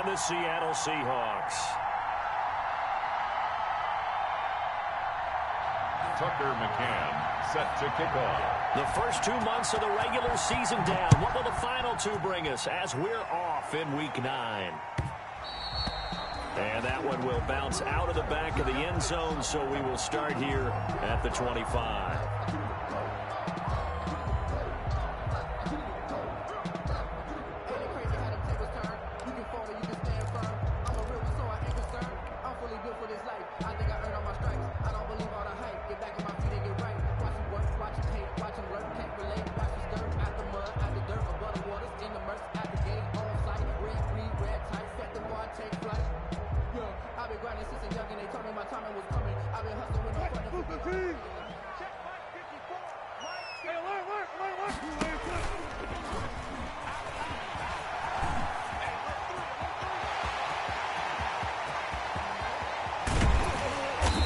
and the Seattle Seahawks. Tucker McCann set to kick off. The first 2 months of the regular season down. What will the final two bring us as we're off in Week 9? And that one will bounce out of the back of the end zone, so we will start here at the 25.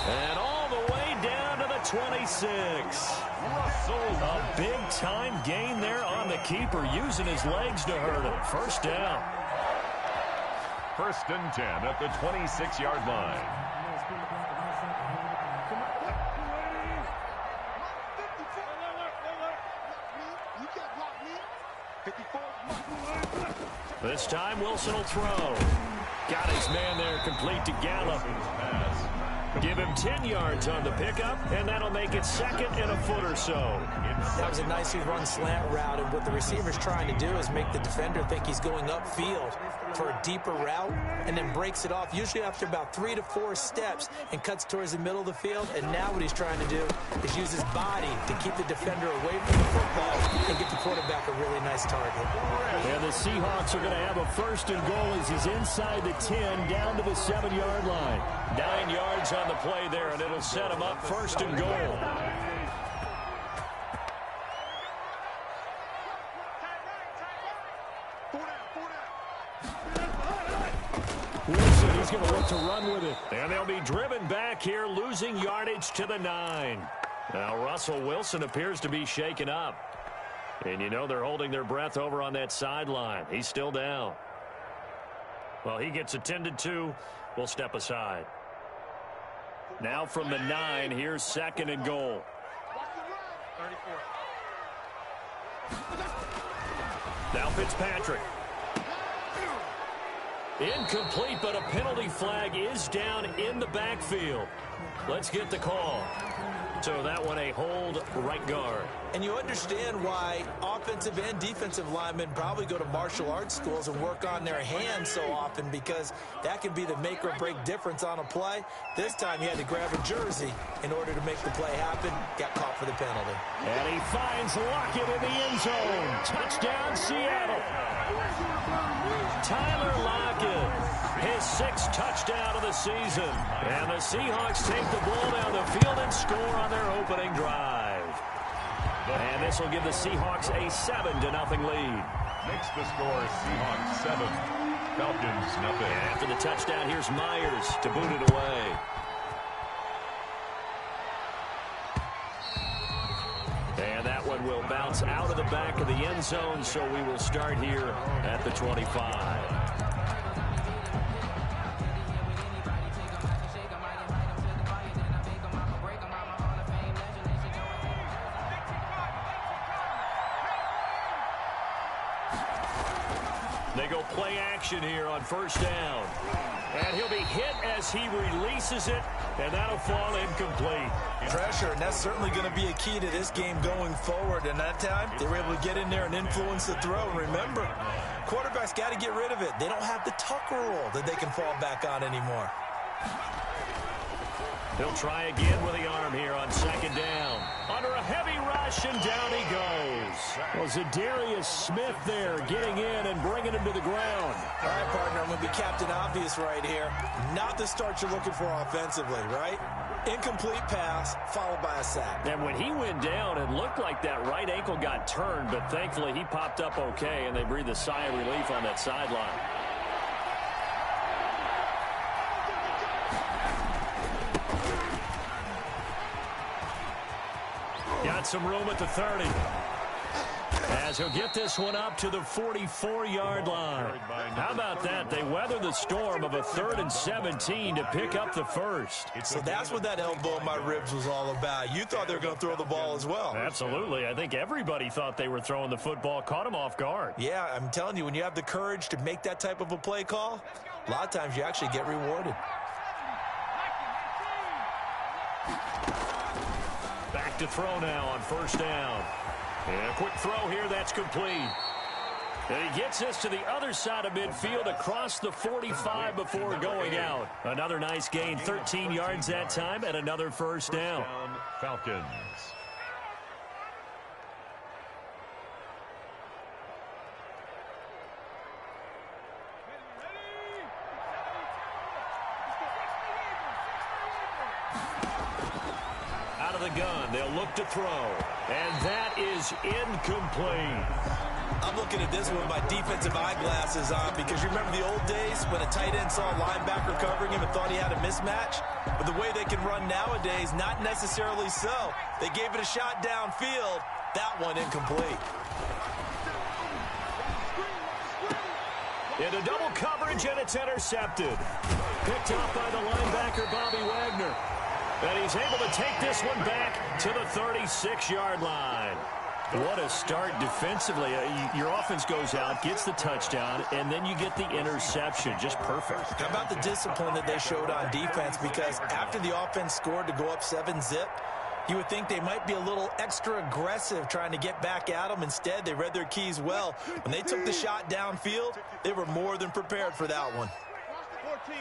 And all the way down to the 26. A big-time gain there on the keeper, using his legs to hurt him. First down. First and 10 at the 26-yard line. This time Wilson will throw. Got his man there, complete to Gallup. Give him 10 yards on the pickup, and that'll make it second and a foot or so. That was a nicely run slant route, and what the receiver's trying to do is make the defender think he's going upfield for a deeper route, and then breaks it off, usually after about 3 to 4 steps, and cuts towards the middle of the field. And now what he's trying to do is use his body to keep the defender away from the football and get the quarterback a really nice target. And the Seahawks are going to have a first and goal as he's inside the 10, down to the 7-yard line. 9 yards on the play there, and it'll set him up first and goal. Wilson, he's going to look to run with it. And they'll be driven back here, losing yardage to the 9. Now, Russell Wilson appears to be shaken up. And you know they're holding their breath over on that sideline. He's still down. Well, he gets attended to. We'll step aside. Now from the 9, here's second and goal. 34. Now Fitzpatrick. Incomplete, but a penalty flag is down in the backfield. Let's get the call. So that one a hold, right guard. And you understand why offensive and defensive linemen probably go to martial arts schools and work on their hands so often, because that can be the make or break difference on a play. This time he had to grab a jersey in order to make the play happen. Got caught for the penalty. And he finds Lockett in the end zone. Touchdown, Seattle. Tyler Lockett, his 6th touchdown of the season. And the Seahawks take the ball down the field and score on their opening drive. And this will give the Seahawks a 7-0 lead. Makes the score Seahawks 7, Falcons nothing. And after the touchdown, here's Myers to boot it away. And that one will bounce out of the back of the end zone, so we will start here at the 25. They go play action here on first down. And he'll be hit as he releases it, and that'll fall incomplete. Pressure, and that's certainly going to be a key to this game going forward. And that time, they were able to get in there and influence the throw. And remember, quarterbacks got to get rid of it. They don't have the Tucker rule that they can fall back on anymore. He'll try again with the arm here on second down. Under a heavy rush, and down he goes. Well, Zadarius Smith there getting in and bringing him to the ground. All right, partner, I'm going to be Captain Obvious right here. Not the start you're looking for offensively, right? Incomplete pass, followed by a sack. And when he went down, it looked like that right ankle got turned, but thankfully he popped up okay, and they breathed a sigh of relief on that sideline. Got some room at the 30. As he'll get this one up to the 44-yard line. How about that? They weather the storm of a 3rd and 17 to pick up the first. So that's what that elbow in my ribs was all about. You thought they were going to throw the ball as well. Absolutely. I think everybody thought they were throwing the football, caught him off guard. Yeah, I'm telling you, when you have the courage to make that type of a play call, a lot of times you actually get rewarded. Back to throw now on 1st down. And a quick throw here, that's complete. And he gets this to the other side of midfield across the 45 before going out. Another nice gain, 13 yards that time, and another 1st down. Falcons. Out of the gun, they'll look to throw. And that is incomplete. I'm looking at this one with my defensive eyeglasses on because you remember the old days when a tight end saw a linebacker covering him and thought he had a mismatch? But the way they can run nowadays, not necessarily so. They gave it a shot downfield. That one incomplete. Into double coverage, and it's intercepted. Picked up by the linebacker, Bobby Wagner. And he's able to take this one back to the 36-yard line. What a start defensively. Your offense goes out, gets the touchdown, and then you get the interception. Just perfect. How about the discipline that they showed on defense? Because after the offense scored to go up 7-zip, you would think they might be a little extra aggressive trying to get back at them. Instead, they read their keys well. When they took the shot downfield, they were more than prepared for that one. 14.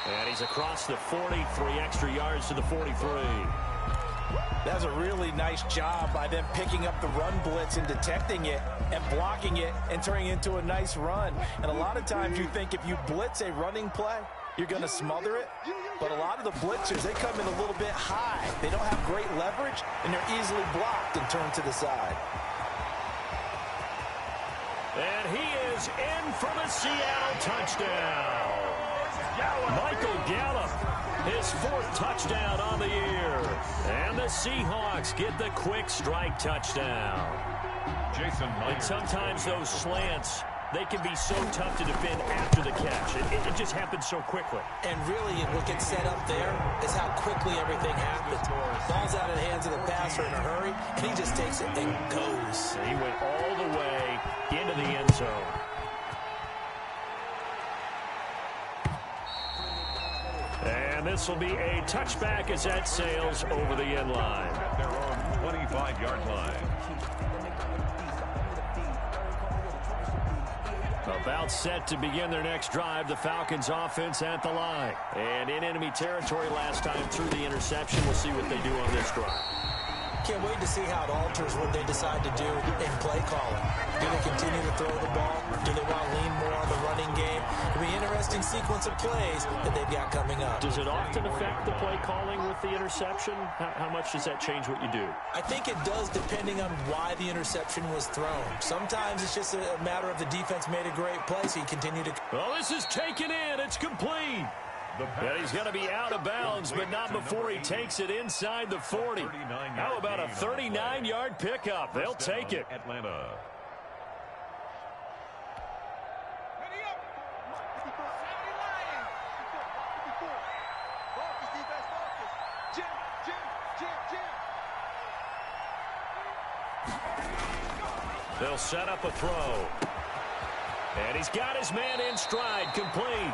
And he's across the 40, 3 extra yards to the 43. That's a really nice job by them picking up the run blitz and detecting it and blocking it and turning it into a nice run. And a lot of times you think if you blitz a running play, you're going to smother it. But a lot of the blitzers, they come in a little bit high. They don't have great leverage, and they're easily blocked and turned to the side. And he is in for the Seattle touchdown. Michael Gallup, his 4th touchdown on the year. And the Seahawks get the quick strike touchdown. Jason Myers. And sometimes those slants, they can be so tough to defend after the catch. It just happens so quickly. And really, what gets set up there is how quickly everything happens. Ball's out of the hands of the passer in a hurry, and he just takes it and goes. He went all the way into the end zone. And this will be a touchback as that sails over the end line. At their own 25-yard line. About set to begin their next drive, the Falcons offense at the line. And in enemy territory last time through the interception. We'll see what they do on this drive. Can't wait to see how it alters what they decide to do in play calling. Do they continue to throw the ball? Do they want to lean more on the running game? It'll be an interesting sequence of plays that they've got coming up. Does it often affect the play calling with the interception? How much does that change what you do? I think it does depending on why the interception was thrown. Sometimes it's just a matter of the defense made a great play, so you continue to... Well, this is taken in. It's complete. And he's going to be out of bounds, but not before he takes it inside the 40. How about a 39-yard pickup? They'll take it. Atlanta. They'll set up a throw. And he's got his man in stride, complete.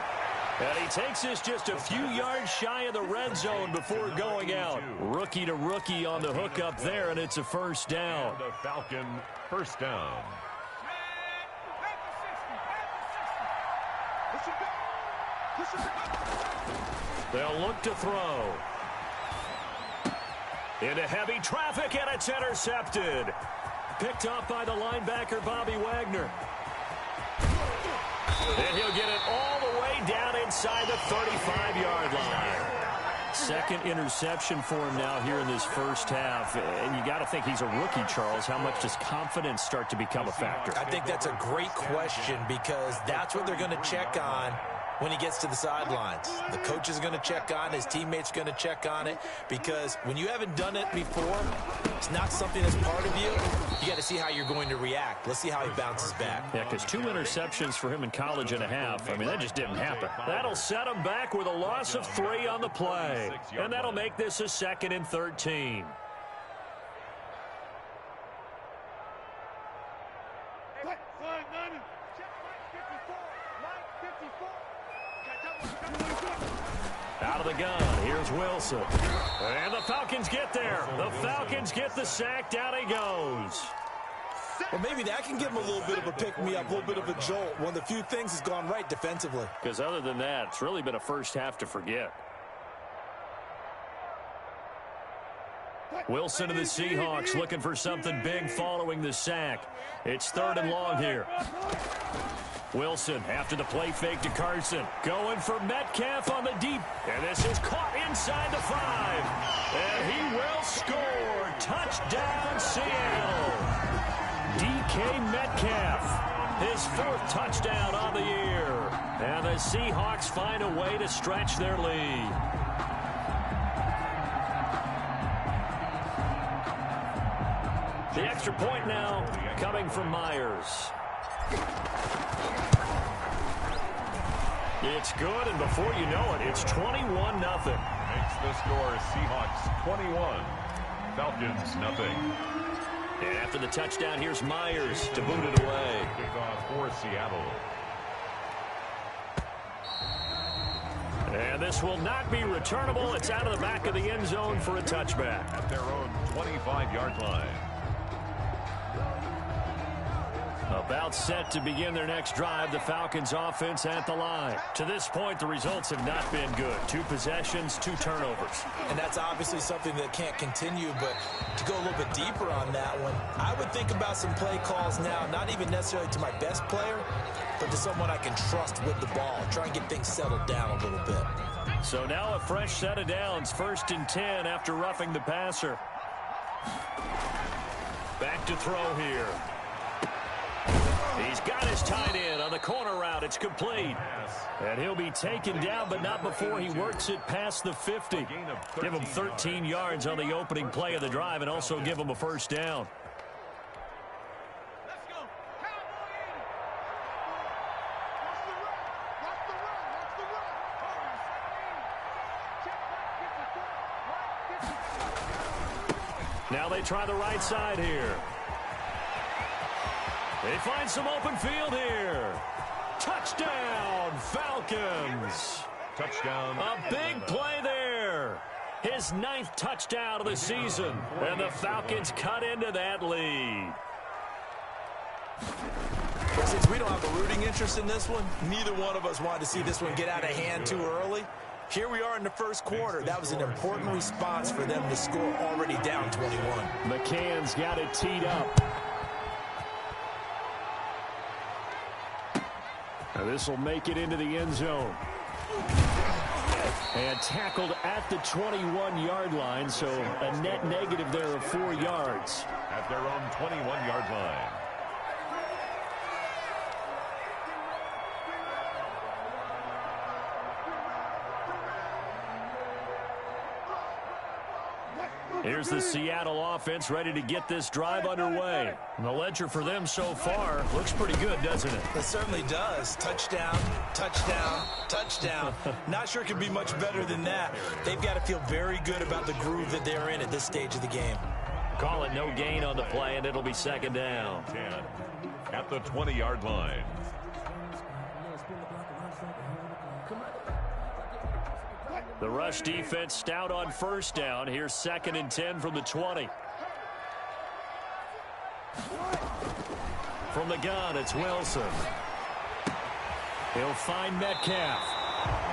And he takes this just a few yards shy of the red zone before going out. Rookie to rookie on the hook up there, and it's a 1st down. The Falcon 1st down. They'll look to throw. Into heavy traffic, and it's intercepted. Picked off by the linebacker, Bobby Wagner. And he'll get it all the way down inside the 35-yard line. Second interception for him now here in this first half. And you got to think he's a rookie, Charles. How much does confidence start to become a factor? I think that's a great question because that's what they're going to check on when he gets to the sidelines. The coach is going to check on it. His teammates are going to check on it, because when you haven't done it before, it's not something that's part of you. You got to see how you're going to react. Let's see how he bounces back. Yeah, because 2 interceptions for him in college and a half. I mean, that just didn't happen. That'll set him back with a loss of 3 on the play. And that'll make this a 2nd and 13. Out of the gun, here's Wilson. And the Falcons get there. The Falcons get the sack. Down he goes. Well, maybe that can give him a little bit of a pick-me-up, a little bit of a jolt. One of the few things has gone right defensively. Because other than that, it's really been a first half to forget. Wilson to the Seahawks looking for something big following the sack. It's 3rd and long here. Wilson after the play fake to Carson. Going for Metcalf on the deep. And this is caught inside the 5. And he will score. Touchdown, Seattle. DK Metcalf. His 4th touchdown on the year. And the Seahawks find a way to stretch their lead. The extra point now coming from Myers. It's good, and before you know it, it's 21-0. Makes the score Seahawks 21, Falcons nothing. And after the touchdown, here's Myers to boot it away. Kickoff for Seattle. And this will not be returnable. It's out of the back of the end zone for a touchback. At their own 25-yard line. About set to begin their next drive, the Falcons offense at the line. To this point, the results have not been good. 2 possessions, 2 turnovers. And that's obviously something that can't continue, but to go a little bit deeper on that one, I would think about some play calls now, not even necessarily to my best player, but to someone I can trust with the ball. Try and get things settled down a little bit. So now a fresh set of downs, 1st and 10 after roughing the passer. Back to throw here. He's got his tight end on the corner route. It's complete. And he'll be taken down, but not before he works it past the 50. Give him 13 yards on the opening play of the drive and also give him a 1st down. Now they try the right side here. They find some open field here. Touchdown, Falcons. Touchdown. A big play there. His 9th touchdown of the season. And the Falcons cut into that lead. Since we don't have a rooting interest in this one, neither one of us wanted to see this one get out of hand too early. Here we are in the 1st quarter. That was an important response for them to score already down 21. McCann's got it teed up. Now this will make it into the end zone. And tackled at the 21-yard line, so a net negative there of 4 yards. At their own 21-yard line. Here's the Seattle offense ready to get this drive underway. And the ledger for them so far looks pretty good, doesn't it? It certainly does. Touchdown, touchdown, touchdown. Not sure it could be much better than that. They've got to feel very good about the groove that they're in at this stage of the game. Call it no gain on the play, and it'll be 2nd down. 10 at the 20-yard line. The rush defense stout on 1st down. Here's 2nd and 10 from the 20. From the gun, it's Wilson. He'll find Metcalf.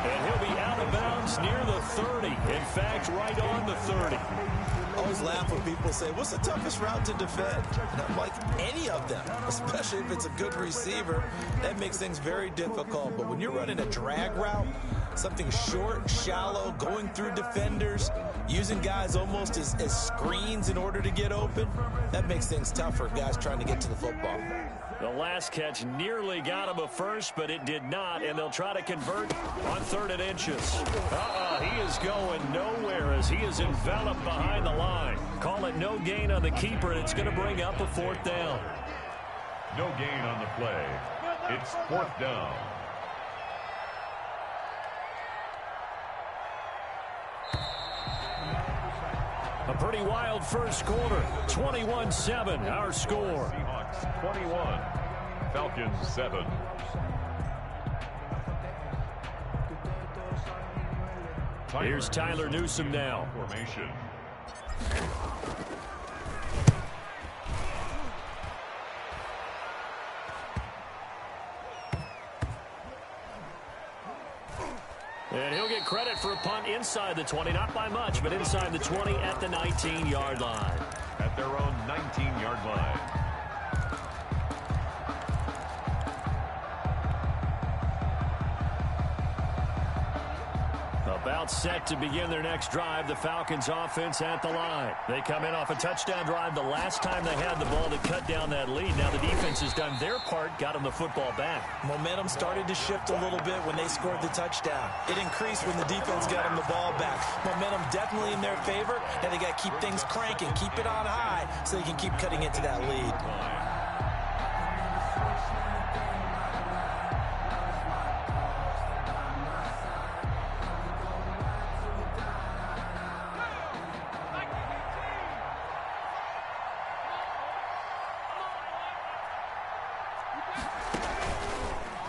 And he'll be out of bounds near the 30. In fact, right on the 30. I always laugh when people say, what's the toughest route to defend? And I'm like, any of them, especially if it's a good receiver. That makes things very difficult. But when you're running a drag route, something short, shallow, going through defenders, using guys almost as screens in order to get open, that makes things tough for guys trying to get to the football. The last catch nearly got him a first, but it did not, and they'll try to convert on 3rd and inches. He is going nowhere as he is enveloped behind the line. Call it no gain on the keeper, and it's going to bring up a 4th down. No gain on the play. It's 4th down. A pretty wild first quarter. 21-7, our score. Seahawks 21, Falcons 7. Here's Tyler Newsome now. Formation. And he'll get credit for a punt inside the 20, not by much, but inside the 20 at the 19-yard line. At their own 19-yard line. About set to begin their next drive, the Falcons offense at the line. They come in off a touchdown drive the last time they had the ball to cut down that lead. Now the defense has done their part, got them the football back. Momentum started to shift a little bit when they scored the touchdown. It increased when the defense got them the ball back. Momentum definitely in their favor. Now they got to keep things cranking, keep it on high so they can keep cutting into that lead.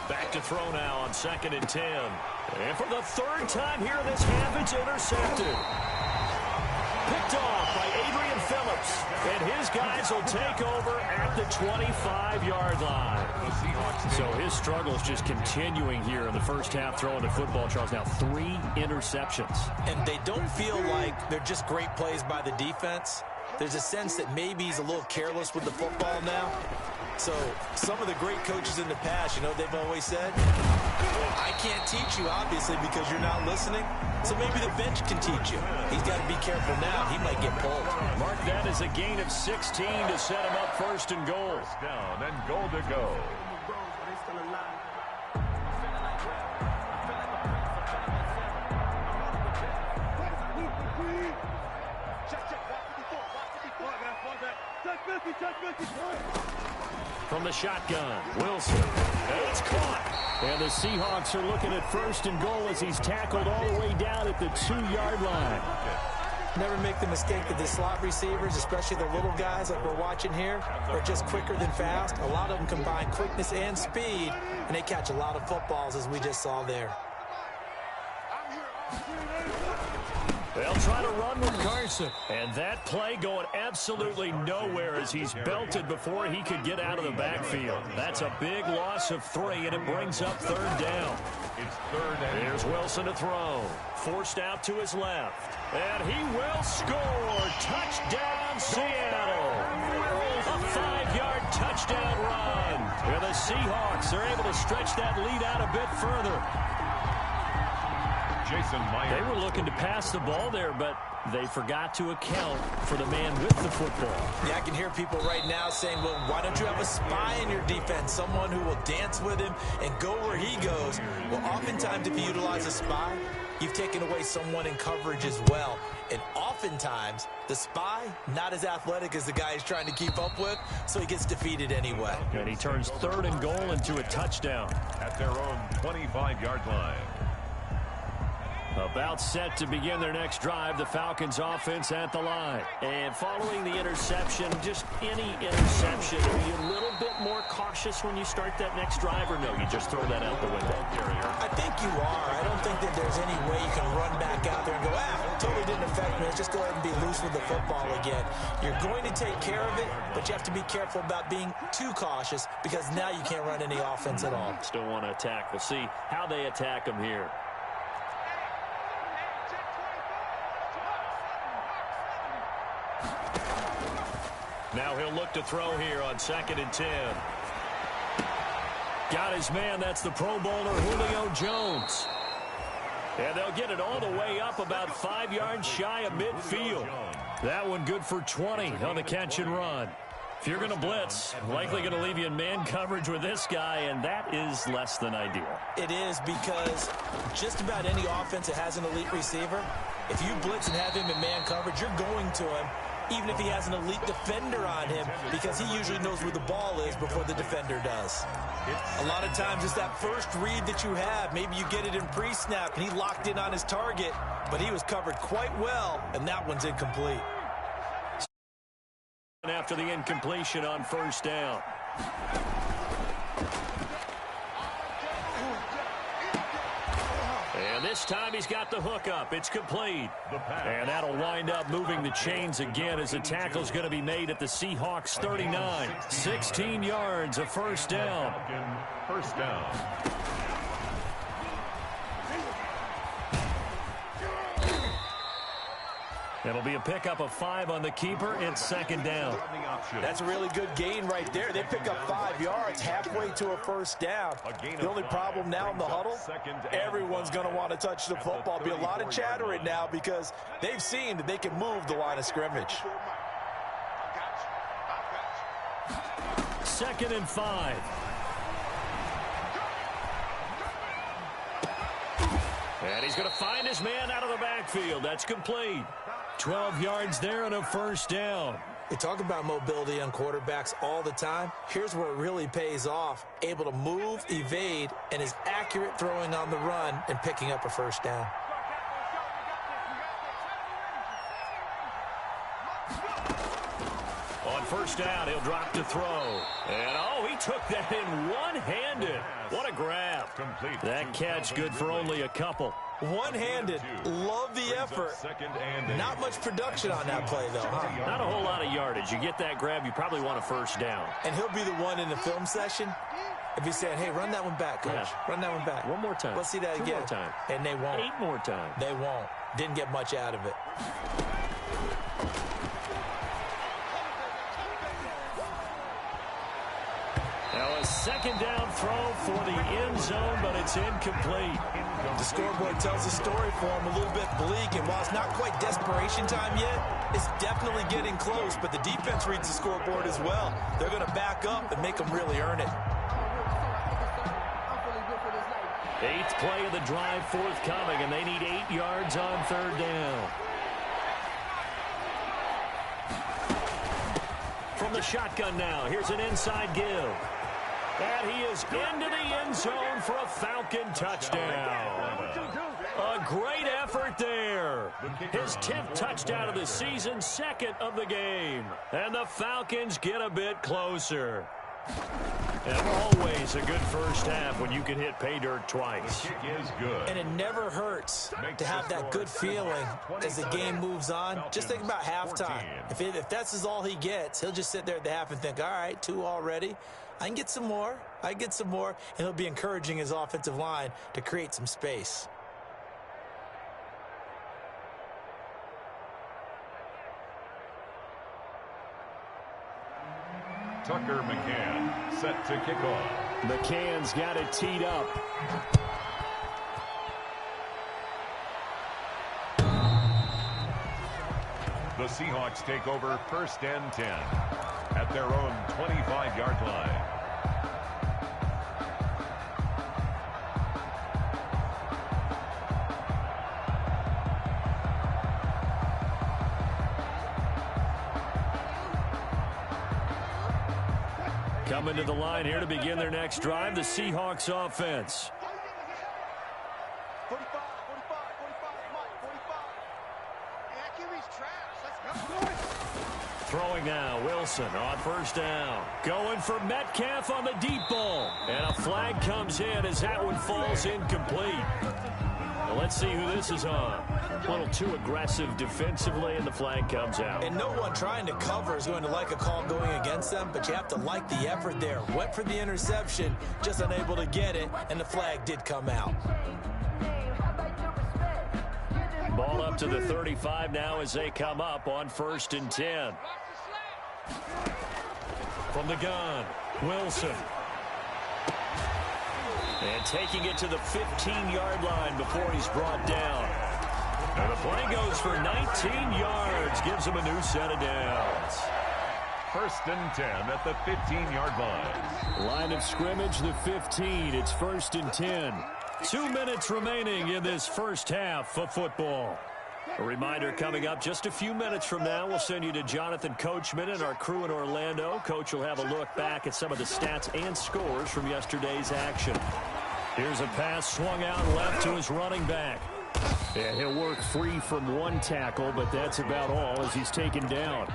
Back to throw now on 2nd and 10. And for the 3rd time here in this half, it's intercepted. Picked off by Adrian Phillips. And his guys will take over at the 25-yard line. So his struggles just continuing here in the first half throwing the football. Charles, now 3 interceptions. And they don't feel like they're just great plays by the defense. There's a sense that maybe he's a little careless with the football now. So some of the great coaches in the past, you know, they've always said, I can't teach you, obviously, because you're not listening. So maybe the bench can teach you. He's got to be careful now. He might get pulled. Mark that as a gain of 16 to set him up 1st and goal. Down and goal to go. From the shotgun, Wilson. And it's caught. And the Seahawks are looking at 1st and goal as he's tackled all the way down at the 2-yard line. Never make the mistake that the slot receivers, especially the little guys like we're watching here, are just quicker than fast. A lot of them combine quickness and speed, and they catch a lot of footballs, as we just saw there. They'll try to run with Carson. And that play going absolutely nowhere as he's belted before he could get out of the backfield. That's a big loss of 3, and it brings up 3rd down. It's 3rd and Here's Wilson to throw. Forced out to his left. And he will score. Touchdown, Seattle. A 5-yard touchdown run. And the Seahawks are able to stretch that lead out a bit further. Jason Myers. They were looking to pass the ball there, but they forgot to account for the man with the football. Yeah, I can hear people right now saying, well, why don't you have a spy in your defense, someone who will dance with him and go where he goes? Well, oftentimes if you utilize a spy, you've taken away someone in coverage as well. And oftentimes, the spy, not as athletic as the guy he's trying to keep up with, so he gets defeated anyway. And he turns 3rd and goal into a touchdown. At their own 25-yard line. About set to begin their next drive, the Falcons offense at the line. And following the interception, just any interception, are you a little bit more cautious when you start that next drive, or no, you just throw that out the window? I think you are. I don't think that there's any way you can run back out there and go, totally didn't affect me. Let's just go ahead and be loose with the football again. You're going to take care of it, but you have to be careful about being too cautious because now you can't run any offense at all. Still want to attack. We'll see how they attack him here. Now he'll look to throw here on 2nd and 10. Got his man. That's the Pro Bowler Julio Jones. And they'll get it all the way up about 5 yards shy of midfield. That one good for 20 on the catch and run. If you're going to blitz, likely going to leave you in man coverage with this guy, and that is less than ideal. It is, because just about any offense that has an elite receiver, if you blitz and have him in man coverage, you're going to him, even if he has an elite defender on him, because he usually knows where the ball is before the defender does. A lot of times it's that first read that you have. Maybe you get it in pre-snap, and he locked in on his target, but he was covered quite well, and that one's incomplete. After the incompletion on first down. And this time he's got the hook up. It's complete. And that'll wind up moving the chains again as the tackle's going to be made at the Seahawks 39. 16 yards, a first down. First down. It'll be a pickup of 5 on the keeper. It's second down. That's a really good gain right there. They pick up 5 yards halfway to a first down. The only problem now in the huddle, everyone's going to want to touch the football. Be a lot of chattering now because they've seen that they can move the line of scrimmage. 2nd and 5. And he's going to find his man out of the backfield. That's complete. 12 yards there and a first down. We talk about mobility on quarterbacks all the time. Here's where it really pays off. Able to move, evade, and is accurate throwing on the run and picking up a first down. On first down, he'll drop to throw. And, oh, he took that in one-handed. What a grab. That catch good for only a couple. One-handed. Love the effort. Not much production on that play, though, huh? Not a whole lot of yardage. You get that grab, you probably want a first down. And he'll be the one in the film session if he's saying, hey, run that one back, coach. Yeah. Run that one back. One more time. Let's see that 2 again. more times. And they won't. 8 more times. They won't. Didn't get much out of it. Now a second down throw for the end zone, but it's incomplete. The scoreboard tells the story for him, a little bit bleak, and while it's not quite desperation time yet, it's definitely getting close, but the defense reads the scoreboard as well. They're going to back up and make them really earn it. 8th play of the drive forthcoming, and they need 8 yards on third down. From the shotgun now, here's an inside give. And he is into the end zone for a Falcon touchdown. A great effort there. His 10th touchdown of the season, 2nd of the game. And the Falcons get a bit closer. And always a good first half when you can hit pay dirt twice. And it never hurts to have that good feeling as the game moves on. Just think about halftime. If that's all he gets, he'll just sit there at the half and think, all right, 2 already. I can get some more. I get some more. And he'll be encouraging his offensive line to create some space. Tucker McCann set to kick off. McCann's got it teed up. The Seahawks take over 1st and 10 at their own 25-yard line. Coming to the line here to begin their next drive, the Seahawks offense. Throwing now, Wilson on first down. Going for Metcalf on the deep ball. And a flag comes in as that one falls incomplete. Well, let's see who this is on. A little too aggressive defensively, and the flag comes out. And no one trying to cover is going to like a call going against them, but you have to like the effort there. Went for the interception, just unable to get it, and the flag did come out. Ball up to the 35 now as they come up on 1st and 10. From the gun, Wilson. And taking it to the 15-yard line before he's brought down. And the play goes for 19 yards. Gives him a new set of downs. 1st and 10 at the 15-yard line. Line of scrimmage, the 15. It's 1st and 10. 2 minutes remaining in this first half of football. A reminder coming up just a few minutes from now. We'll send you to Jonathan Coachman and our crew in Orlando. Coach will have a look back at some of the stats and scores from yesterday's action. Here's a pass swung out left to his running back. And he'll work free from one tackle, but that's about all as he's taken down.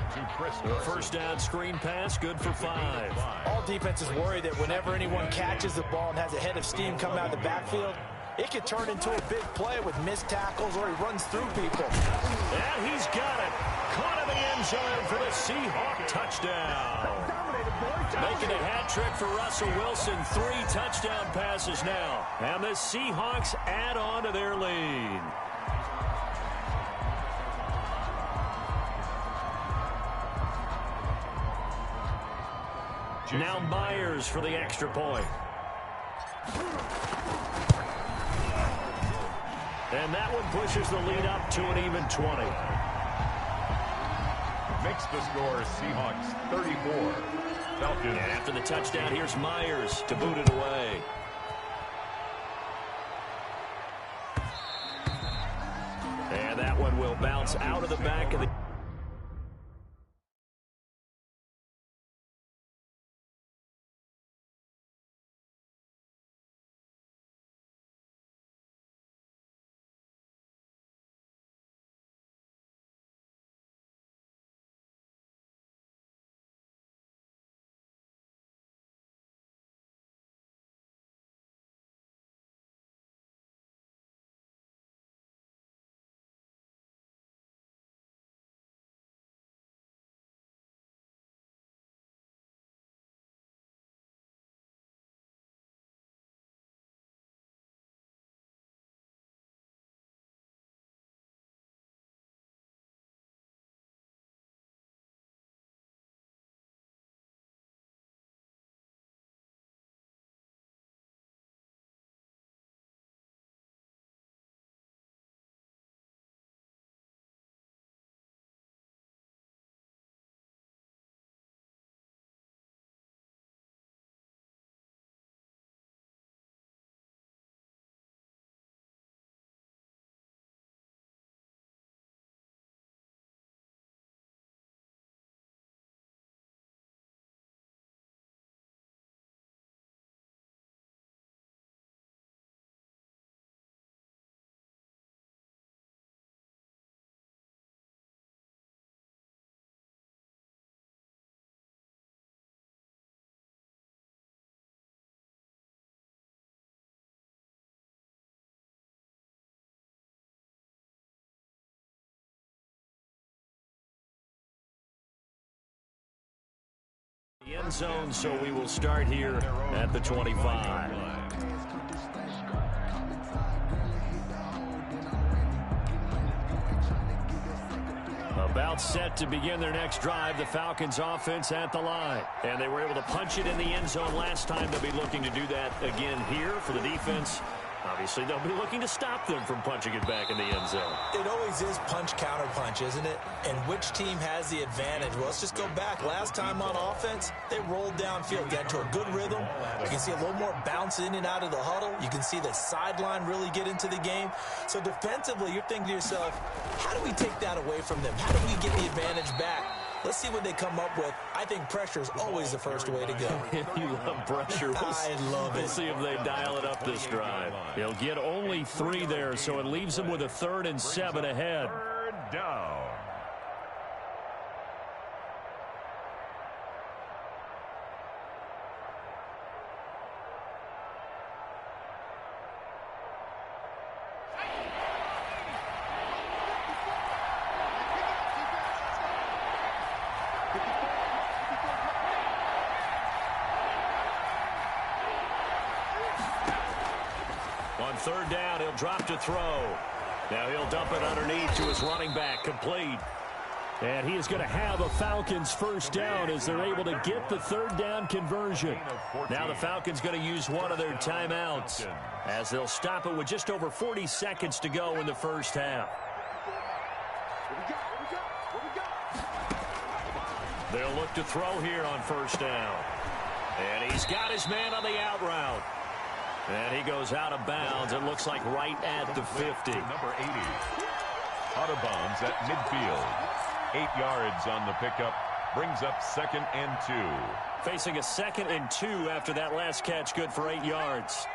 First down screen pass, good for 5. All defenses worry that whenever anyone catches the ball and has a head of steam coming out of the backfield, it could turn into a big play with missed tackles or he runs through people. And he's got it. Caught in the end zone for the Seahawk touchdown. Making a hat trick for Russell Wilson. 3 touchdown passes now. And the Seahawks add on to their lead. Now Myers for the extra point. And that one pushes the lead up to an even 20. Makes the score Seahawks 34. Falcons. And after the touchdown, here's Myers to boot it away. And that one will bounce out of the back of the... The end zone, so we will start here at the 25. About set to begin their next drive, the Falcons offense at the line. And they were able to punch it in the end zone last time. They'll be looking to do that again here for the defense. Obviously, they'll be looking to stop them from punching it back in the end zone. It always is punch-counter-punch, isn't it? And which team has the advantage? Well, let's just go back. Last time on offense, they rolled downfield, got into a good rhythm. You can see a little more bounce in and out of the huddle. You can see the sideline really get into the game. So defensively, you're thinking to yourself, how do we take that away from them? How do we get the advantage back? Let's see what they come up with. I think pressure is always the first way to go. You love pressure. I love it. We'll see if they dial it up this drive. He'll get only 3 there, so it leaves him with a 3rd and 7 ahead. 3rd down. On 3rd down, he'll drop to throw. Now he'll dump it underneath to his running back, complete. And he is going to have a Falcons first down as they're able to get the third down conversion. Now the Falcons going to use one of their timeouts as they'll stop it with just over 40 seconds to go in the first half. They'll look to throw here on first down. And he's got his man on the out route. And he goes out of bounds. It looks like right at the 50. Number 80. Out of bounds at midfield. 8 yards on the pickup. Brings up 2nd and 2. Facing a 2nd and 2 after that last catch. Good for 8 yards.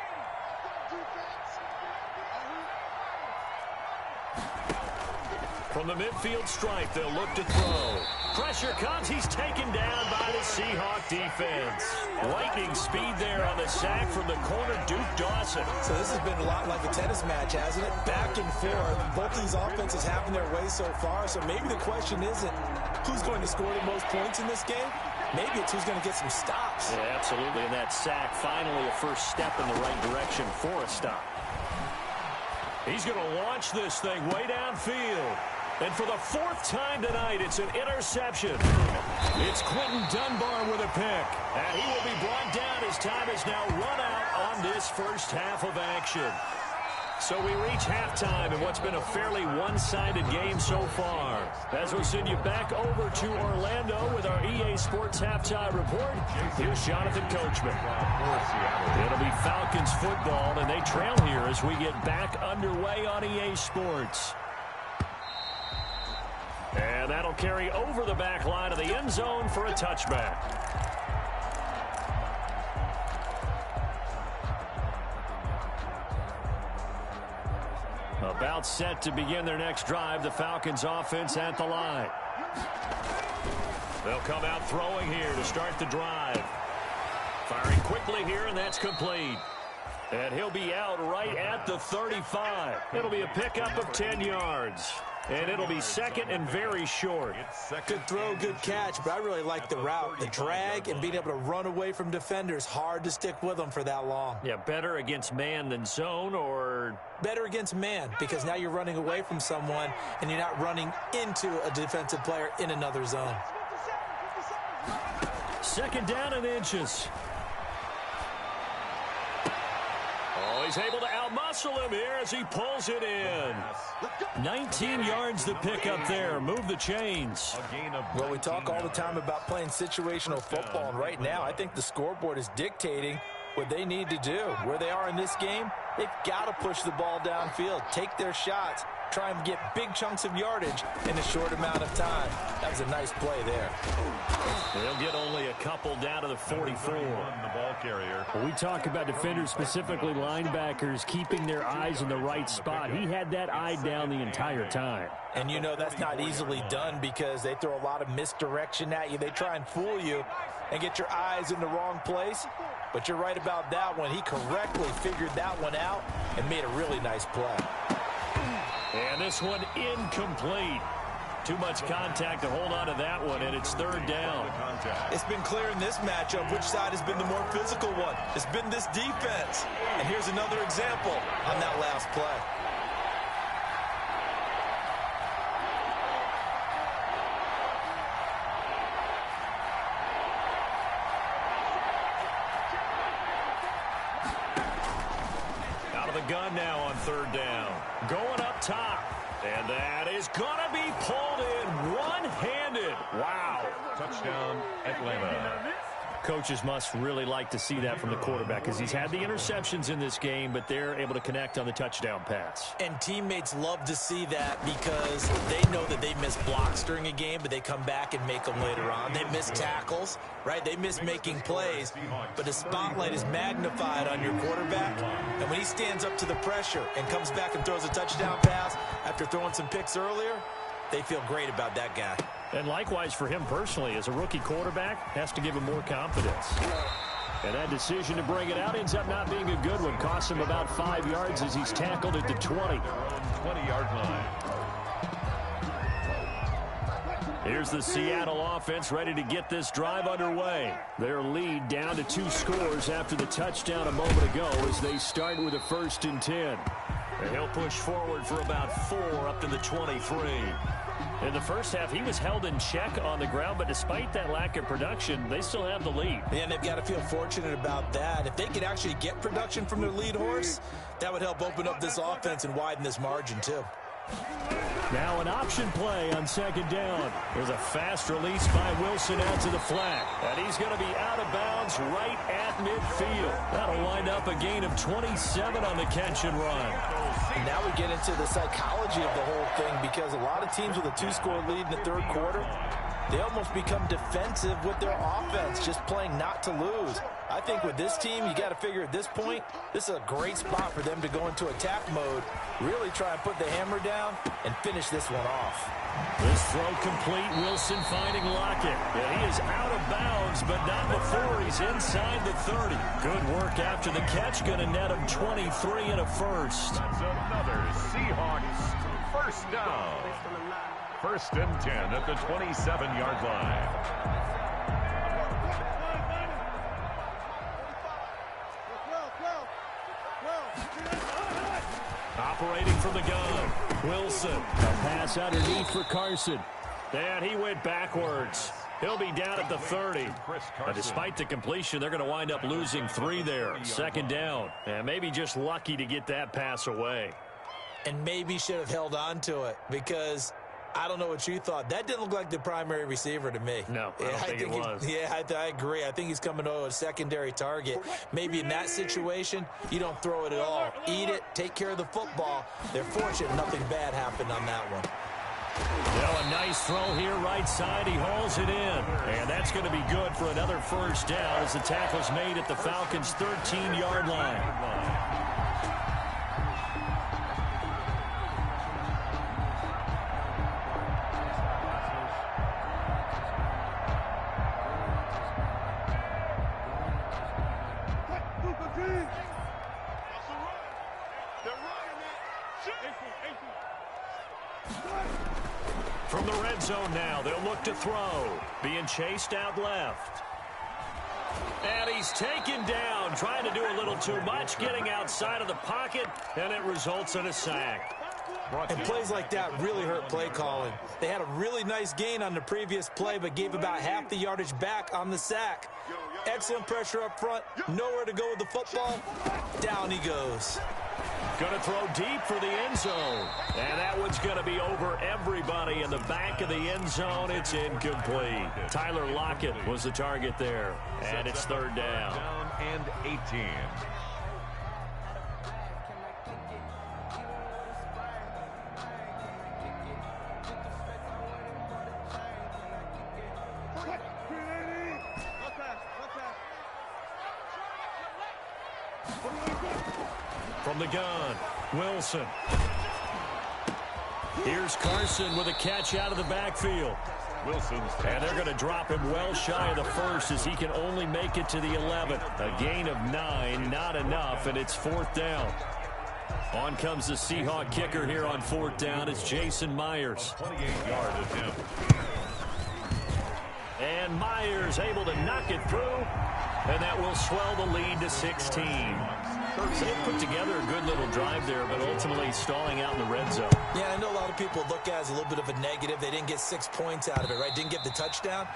From the midfield stripe, they'll look to throw. Pressure comes. He's taken down by the Seahawk defense. Lightning speed there on the sack from the corner, Duke Dawson. So this has been a lot like a tennis match, hasn't it? Back and forth. Both these offenses having their way so far. So maybe the question isn't who's going to score the most points in this game. Maybe it's who's going to get some stops. Yeah, absolutely. And that sack, finally a first step in the right direction for a stop. He's going to launch this thing way downfield. And for the 4th time tonight, it's an interception. It's Quentin Dunbar with a pick. And he will be brought down as time is now run out on this first half of action. So we reach halftime in what's been a fairly one-sided game so far. As we'll send you back over to Orlando with our EA Sports Halftime Report, here's Jonathan Coachman. It'll be Falcons football, and they trail here as we get back underway on EA Sports. And that'll carry over the back line of the end zone for a touchback. About set to begin their next drive, the Falcons offense at the line. They'll come out throwing here to start the drive. Firing quickly here, and that's complete. And he'll be out right at the 35. It'll be a pickup of 10 yards. And it'll be 2nd and very short. Good throw, good catch, but I really like the route. The drag and being able to run away from defenders. Hard to stick with them for that long. Yeah, better against man than zone, or? Better against man, because now you're running away from someone and you're not running into a defensive player in another zone. 2nd down and inches. Oh, he's able to outmuscle him here as he pulls it in. 19 yards to pick up there. Move the chains. Well, we talk all the time about playing situational football, and right now I think the scoreboard is dictating what they need to do. Where they are in this game, they've got to push the ball downfield, take their shots, try and get big chunks of yardage in a short amount of time. That was a nice play there. They'll get only a couple down to the 44. The ball carrier. Well, we talk about defenders, specifically linebackers, keeping their eyes in the right spot. He had that eye down the entire time. And you know that's not easily done because they throw a lot of misdirection at you. They try and fool you and get your eyes in the wrong place. But you're right about that one. He correctly figured that one out and made a really nice play. And this one incomplete. Too much contact to hold on to that one, and it's 3rd down. It's been clear in this matchup which side has been the more physical one. It's been this defense. And here's another example on that last play. Out of the gun now on 3rd down. Going up top. And that is going to be pulled in one-handed. Wow. Touchdown, Atlanta. Coaches must really like to see that from the quarterback because he's had the interceptions in this game, but they're able to connect on the touchdown pass. And teammates love to see that because they know that they miss blocks during a game, but they come back and make them later on. They miss tackles, right? They miss making plays, but the spotlight is magnified on your quarterback. And when he stands up to the pressure and comes back and throws a touchdown pass after throwing some picks earlier, they feel great about that guy. And likewise for him personally, as a rookie quarterback, has to give him more confidence. And that decision to bring it out ends up not being a good one. Costs him about 5 yards as he's tackled at the 20. 20-yard line. Here's the Seattle offense ready to get this drive underway. Their lead down to 2 scores after the touchdown a moment ago as they start with a 1st and 10. And he'll push forward for about 4 up to the 23. In the first half, he was held in check on the ground, but despite that lack of production, they still have the lead. And they've got to feel fortunate about that. If they could actually get production from their lead horse, that would help open up this offense and widen this margin, too. Now an option play on second down. There's a fast release by Wilson out to the flat. And he's going to be out of bounds right at midfield. That'll wind up a gain of 27 on the catch and run. And now we get into the psychology of the whole thing, because a lot of teams with a two-score lead in the third quarter, they almost become defensive with their offense, just playing not to lose. I think with this team, you got to figure at this point, this is a great spot for them to go into attack mode, really try and put the hammer down and finish this one off. This throw complete. Wilson finding Lockett. And he is out of bounds, but not before he's inside the 30. Good work after the catch. Going to net him 23 and a first. That's another Seahawks first down. First and 10 at the 27-yard line. Operating from the gun, Wilson. A pass underneath for Carson. And he went backwards. He'll be down at the 30. But despite the completion, they're going to wind up losing 3 there. Second down. And maybe just lucky to get that pass away. And maybe should have held on to it, because I don't know what you thought. That didn't look like the primary receiver to me. No, I don't think it was. I agree. I think he's coming to a secondary target. Maybe in that situation, you don't throw it at all. Eat it, take care of the football. They're fortunate nothing bad happened on that one. Well, a nice throw here right side. He hauls it in. And that's going to be good for another first down as the tackle's made at the Falcons' 13-yard line. From the red zone now, they'll look to throw. Being chased out left. And he's taken down, trying to do a little too much, getting outside of the pocket, and it results in a sack. And plays like that really hurt play calling. They had a really nice gain on the previous play, but gave about half the yardage back on the sack. Excellent pressure up front, nowhere to go with the football. Down he goes. Going to throw deep for the end zone. And that one's going to be over everybody in the back of the end zone. It's incomplete. Tyler Lockett was the target there. And it's third down. Down and 18. From the gun, Wilson. Here's Carson with a catch out of the backfield. And they're going to drop him well shy of the first as he can only make it to the 11. A gain of 9, not enough, and it's fourth down. On comes the Seahawk kicker here on fourth down. It's Jason Myers. 28-yard attempt. And Myers able to knock it through, and that will swell the lead to 16. So they put together a good little drive there, but ultimately stalling out in the red zone. Yeah, I know a lot of people look at it as a little bit of a negative. They didn't get 6 points out of it, right? Didn't get the touchdown.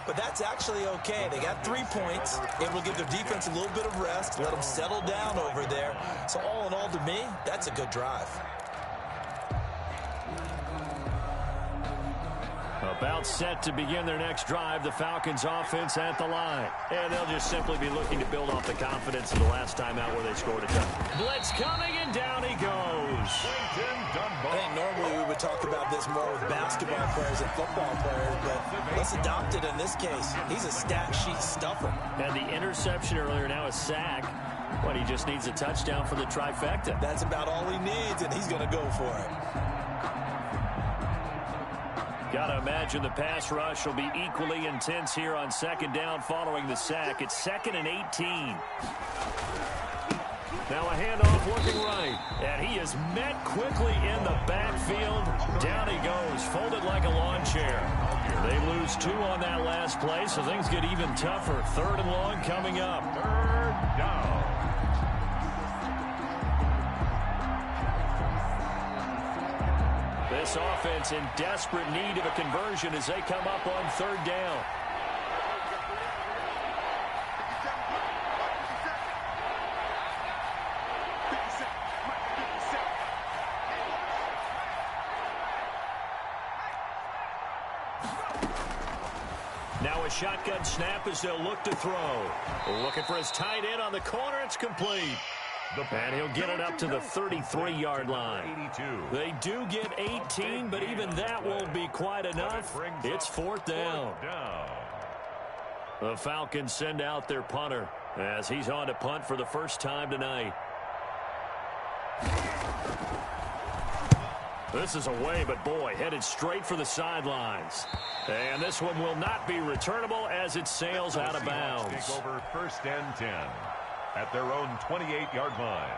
But that's actually okay. They got 3 points. Able to give their defense a little bit of rest, let them settle down over there. So all in all, to me, that's a good drive. About set to begin their next drive, the Falcons offense at the line. And they'll just simply be looking to build off the confidence of the last time out where they scored a touchdown. Blitz coming, and down he goes. I think normally we would talk about this more with basketball players and football players, but let's adopt it in this case. He's a stat sheet stuffer. And the interception earlier, now a sack. But he just needs a touchdown for the trifecta. That's about all he needs, and he's going to go for it. Got to imagine the pass rush will be equally intense here on second down following the sack. It's 2nd and 18. Now a handoff looking right. And he is met quickly in the backfield. Down he goes, folded like a lawn chair. They lose 2 on that last play, so things get even tougher. 3rd and long coming up. 3rd down. This offense in desperate need of a conversion as they come up on third down. Now a shotgun snap as they'll look to throw. Looking for his tight end on the corner. It's complete. And he'll get it up to the 33-yard line. They do get 18, but even that won't be quite enough. It's fourth down. The Falcons send out their punter as he's on to punt for the first time tonight. This is away, but boy, headed straight for the sidelines. And this one will not be returnable as it sails out of bounds. Take over first and 10 at their own 28-yard line.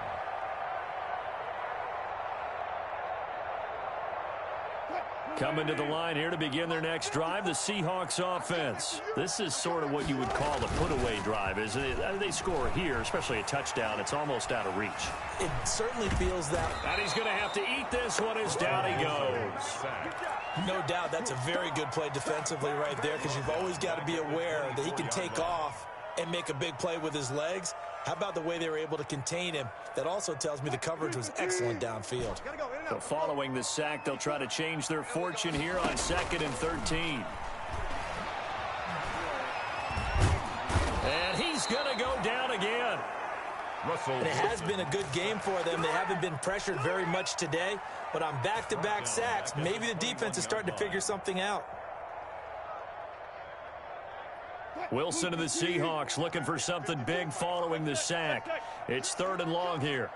Coming to the line here to begin their next drive, the Seahawks offense. This is sort of what you would call a put-away drive, isn't it? They score here, especially a touchdown. It's almost out of reach. It certainly feels that. And he's going to have to eat this one as down he goes. No doubt that's a very good play defensively right there, because you've always got to be aware that he can take off and make a big play with his legs. How about the way they were able to contain him? That also tells me the coverage was excellent downfield. So following the sack, they'll try to change their fortune here on 2nd and 13. And he's going to go down again. And it has been a good game for them. They haven't been pressured very much today, but on back-to-back sacks, maybe the defense is starting to figure something out. Wilson of the Seahawks looking for something big following the sack. It's 3rd and long here.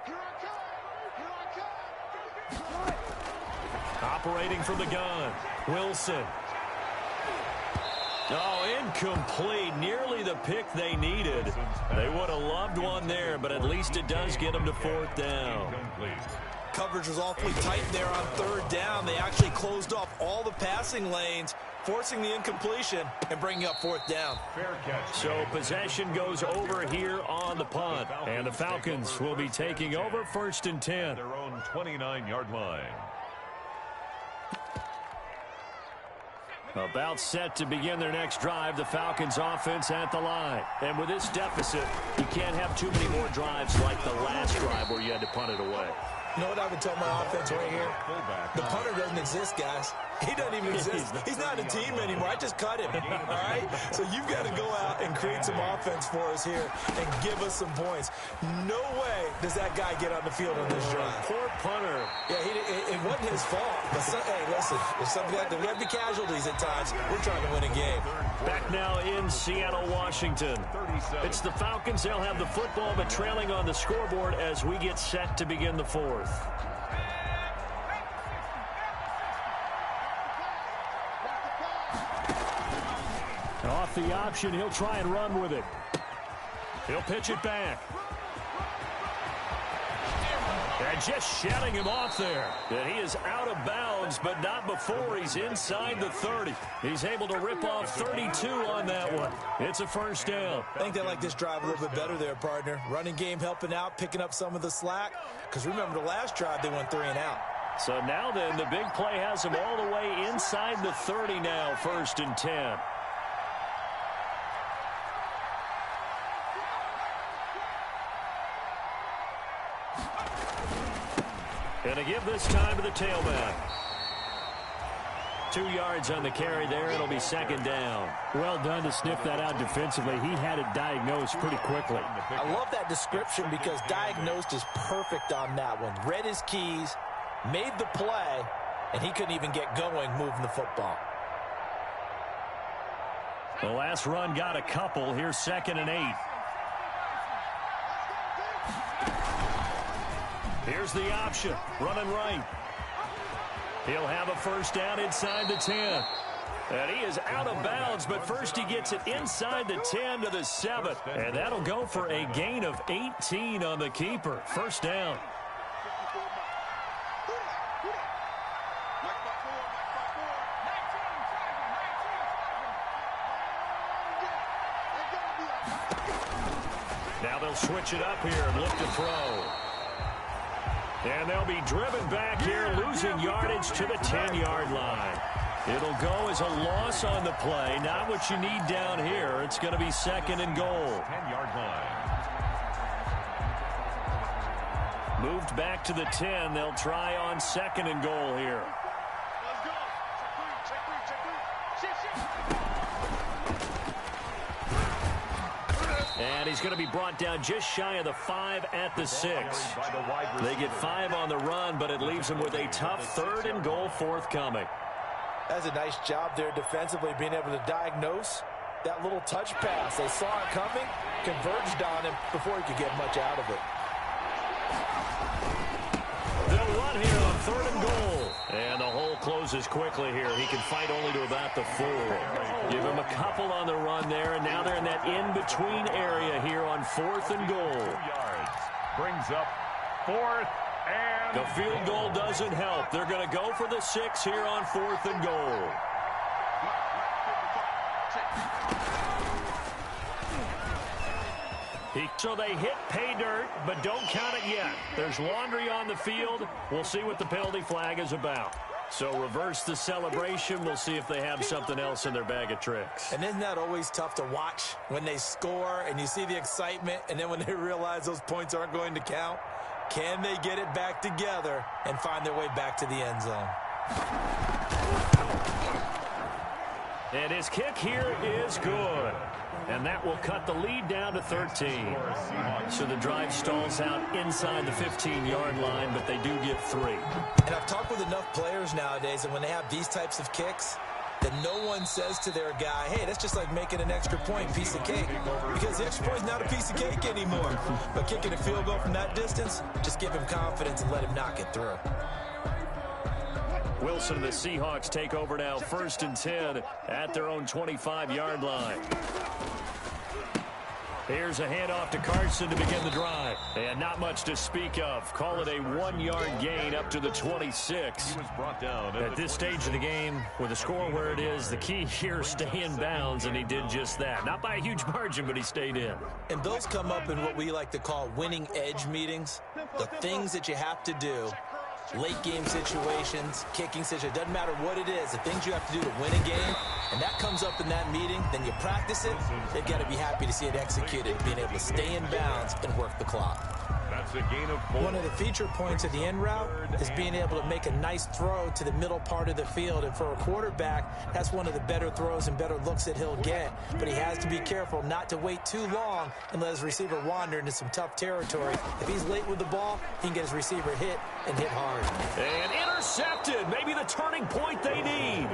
Operating from the gun, Wilson. Oh, incomplete. Nearly the pick they needed. They would have loved one there, but at least it does get them to 4th down. Coverage was awfully tight there on 3rd down. They actually closed off all the passing lanes, forcing the incompletion and bringing up 4th down. So possession goes over here on the punt. And the Falcons will be taking over 1st and 10. Their own 29-yard line. About set to begin their next drive, the Falcons offense at the line. And with this deficit, you can't have too many more drives like the last drive where you had to punt it away. You know what I would tell my offense right here? The punter doesn't exist, guys. He doesn't even exist. He's not a team anymore. I just cut him, all right? So you've got to go out and create some offense for us here and give us some points. No way does that guy get on the field on this drive. Poor punter. Yeah, it wasn't his fault. But hey, listen, there's something like that. We have the casualties at times. We're trying to win a game. Back now in Seattle, Washington. It's the Falcons. They'll have the football, but trailing on the scoreboard as we get set to begin the 4th. Off the option, he'll try and run with it. He'll pitch it back. And just shutting him off there. And he is out of bounds, but not before he's inside the 30. He's able to rip off 32 on that one. It's a 1st down. I think they like this drive a little bit better there, partner. Running game helping out, picking up some of the slack. Because remember, the last drive, they went 3 and out. So now then, the big play has him all the way inside the 30 now, 1st and 10. And a give this time to the tailback. 2 yards on the carry there. It'll be 2nd down. Well done to sniff that out defensively. He had it diagnosed pretty quickly. I love that description because diagnosed is perfect on that one. Read his keys, made the play, and he couldn't even get going moving the football. The last run got a couple. Here's 2nd and 8. Here's the option, running right. He'll have a 1st down inside the 10. And he is out of bounds, but first he gets it inside the 10 to the 7. And that'll go for a gain of 18 on the keeper. 1st down. Now they'll switch it up here and look to throw. And they'll be driven back here, losing yardage to the 10-yard line. It'll go as a loss on the play. Not what you need down here. It's going to be 2nd and goal. 10-yard line. Moved back to the 10. They'll try on 2nd and goal here. And he's going to be brought down just shy of the 5 at the 6. They get 5 on the run, but it leaves them with a tough 3rd and goal forthcoming. That's a nice job there defensively, being able to diagnose that little touch pass. They saw it coming, converged on him before he could get much out of it. They'll run here on 3rd and goal. And the hole closes quickly here. He can fight only to about the 4. Give him a couple on the run there, and now they're in that in-between area here on 4th and goal. 2 yards. Brings up 4th and... The field goal doesn't help. They're going to go for the 6 here on 4th and goal. So they hit pay dirt, but don't count it yet. There's laundry on the field. We'll see what the penalty flag is about. So reverse the celebration. We'll see if they have something else in their bag of tricks. And isn't that always tough to watch when they score and you see the excitement, and then when they realize those points aren't going to count? Can they get it back together and find their way back to the end zone? And his kick here is good. And that will cut the lead down to 13. So the drive stalls out inside the 15-yard line, but they do get 3. And I've talked with enough players nowadays, and when they have these types of kicks, that no one says to their guy, hey, that's just like making an extra point, piece of cake. Because the extra point's not a piece of cake anymore. But kicking a field goal from that distance, just give him confidence and let him knock it through. Wilson and the Seahawks take over now, 1st and 10 at their own 25-yard line. Here's a handoff to Carson to begin the drive. And not much to speak of. Call it a 1-yard gain up to the 26. He was brought down at this stage of the game, with the score where it is, the key here is stay in bounds, and he did just that. Not by a huge margin, but he stayed in. And those come up in what we like to call winning edge meetings. The things that you have to do. Late game situations, kicking situations, doesn't matter what it is, the things you have to do to win a game, and that comes up in that meeting, then you practice it, they've got to be happy to see it executed, being able to stay in bounds and work the clock. That's a gain of 4. One of the feature points of the end route is being able to make a nice throw to the middle part of the field, and for a quarterback, that's one of the better throws and better looks that he'll get, but he has to be careful not to wait too long and let his receiver wander into some tough territory. If he's late with the ball, he can get his receiver hit and hit hard. And intercepted, maybe the turning point they need.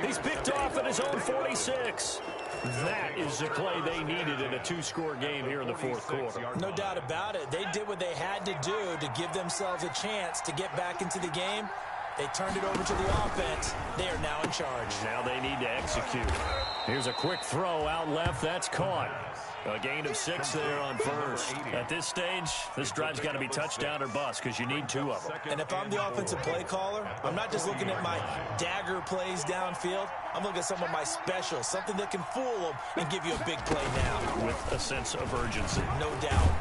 He's picked off at his own 46. That is the play they needed in a 2-score game here in the 4th quarter. No doubt about it. They did what they had to do to give themselves a chance to get back into the game. They turned it over to the offense. They are now in charge. Now they need to execute. Here's a quick throw out left. That's caught. A gain of 6 there on 1st. At this stage, this drive's got to be touchdown or bust because you need 2 of them. And if I'm the offensive play caller, I'm not just looking at my dagger plays downfield. I'm looking at some of my specials, something that can fool them and give you a big play now. With a sense of urgency. No doubt.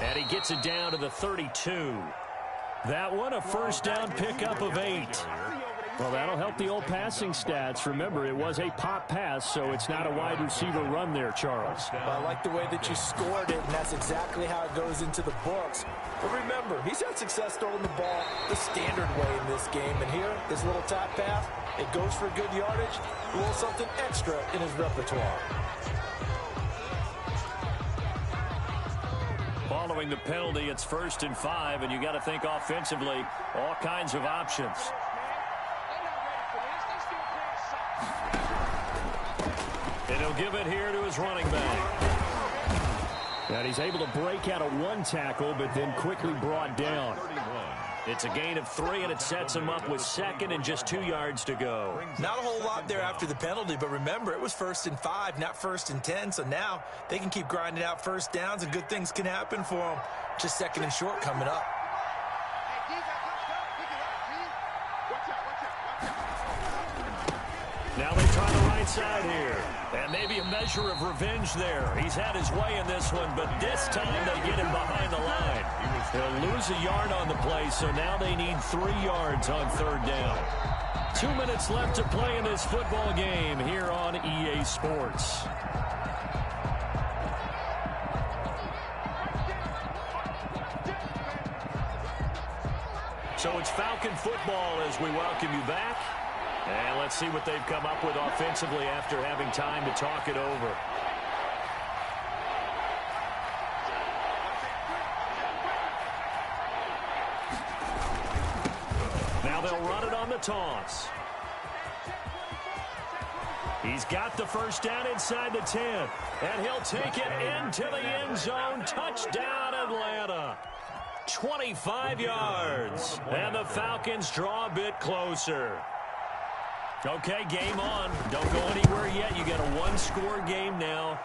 And he gets it down to the 32. That one, a 1st down pickup of 8. Well, that'll help the old passing stats. Remember, it was a pop pass, so it's not a wide receiver run there, Charles. Well, I like the way that you scored it, and that's exactly how it goes into the books. But remember, he's had success throwing the ball the standard way in this game. And here, this little top pass, it goes for good yardage, a little something extra in his repertoire. Following the penalty, it's 1st and 5, and you got to think offensively, all kinds of options. And he'll give it here to his running back. And he's able to break out of 1 tackle, but then quickly brought down. It's a gain of 3, and it sets him up with 2nd and just 2 yards to go. Not a whole lot there after the penalty, but remember, it was 1st and 5, not 1st and 10, so now they can keep grinding out 1st downs, and good things can happen for them. Just 2nd and short coming up. Now they try the right right side here. And maybe a measure of revenge there. He's had his way in this one, but this time they get him behind the line. He'll lose a yard on the play, so now they need 3 yards on third down. 2 minutes left to play in this football game here on EA Sports. So it's Falcon football as we welcome you back. And let's see what they've come up with offensively after having time to talk it over. Now they'll run it on the toss. He's got the first down inside the 10. And he'll take it into the end zone. Touchdown, Atlanta. 25 yards. And the Falcons draw a bit closer. Okay, game on. Don't go anywhere yet. You got a one-score game now.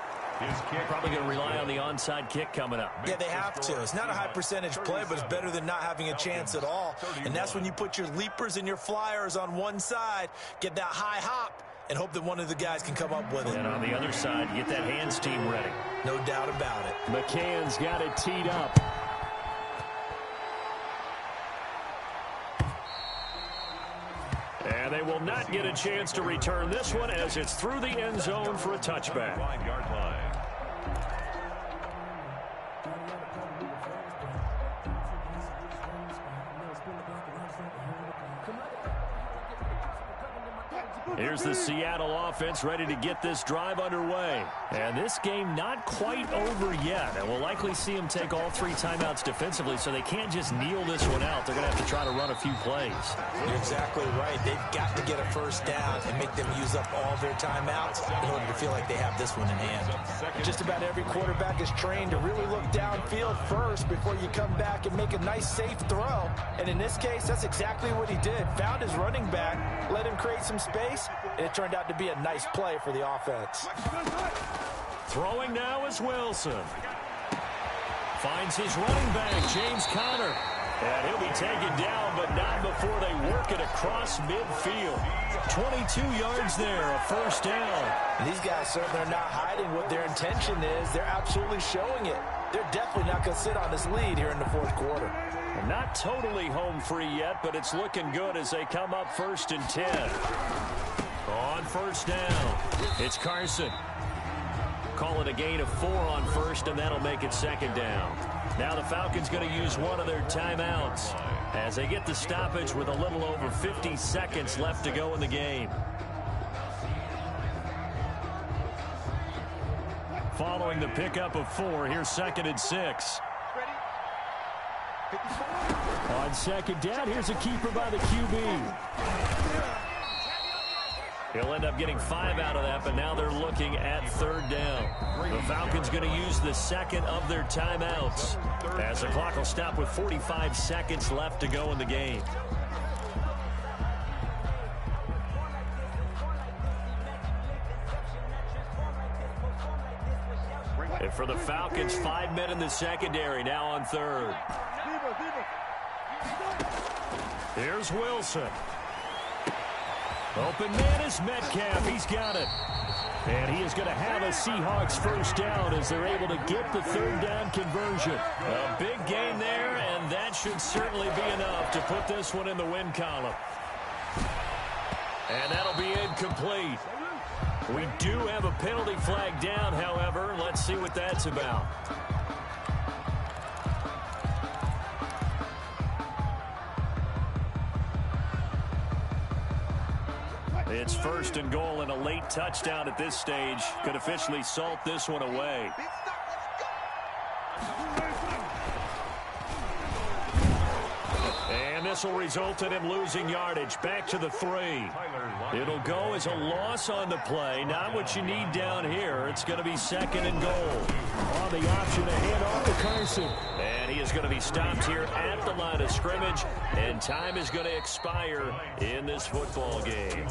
Probably going to rely on the onside kick coming up. Yeah, they have to. It's not a high-percentage play, but it's better than not having a chance at all. And that's when you put your leapers and your flyers on one side, get that high hop, and hope that one of the guys can come up with it. And on the other side, get that hands team ready. No doubt about it. McCann's got it teed up. And they will not get a chance to return this one as it's through the end zone for a touchback. 5-yard line. Here's the Seattle offense ready to get this drive underway. And this game not quite over yet. And we'll likely see them take all 3 timeouts defensively, so they can't just kneel this one out. They're going to have to try to run a few plays. You're exactly right. They've got to get a first down and make them use up all their timeouts in order to feel like they have this one in hand. Just about every quarterback is trained to really look downfield first before you come back and make a nice, safe throw. And in this case, that's exactly what he did. Found his running back, let him create some space, and it turned out to be a nice play for the offense. Throwing now is Wilson. Finds his running back, James Conner. And he'll be taken down, but not before they work it across midfield. 22 yards there, a first down. And these guys certainly are not hiding what their intention is. They're absolutely showing it. They're definitely not going to sit on this lead here in the fourth quarter. Not totally home free yet, but it's looking good as they come up 1st and 10. On first down, it's Carson. Call it a gain of 4 on first, and that'll make it 2nd down. Now the Falcons going to use one of their timeouts as they get the stoppage with a little over 50 seconds left to go in the game. Following the pickup of 4, here's 2nd and 6. On 2nd down, here's a keeper by the QB. He'll end up getting 5 out of that, but now they're looking at 3rd down. The Falcons going to use the 2nd of their timeouts as the clock will stop with 45 seconds left to go in the game. And for the Falcons, 5 men in the secondary, now on 3rd. Here's Wilson. Open man is Metcalf. He's got it. And he is going to have a Seahawks first down as they're able to get the 3rd down conversion. A big gain there, and that should certainly be enough to put this one in the win column. And that'll be incomplete. We do have a penalty flag down, however. Let's see what that's about. It's 1st and goal, and a late touchdown at this stage could officially salt this one away. And this will result in him losing yardage. Back to the 3. It'll go as a loss on the play. Not what you need down here. It's going to be 2nd and goal. On the option to hand off, Carson. And he is going to be stopped here at the line of scrimmage, and time is going to expire in this football game.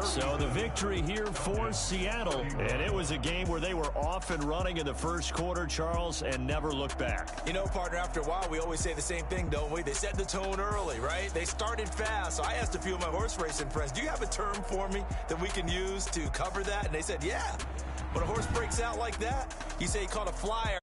So the victory here for Seattle, and it was a game where they were off and running in the first quarter, Charles, and never looked back. You know, partner, after a while, we always say the same thing, don't we? They set the tone early, right? They started fast. So I asked a few of my horse racing friends, do you have a term for me that we can use to cover that? And they said, yeah. When a horse breaks out like that, you say he caught a flyer.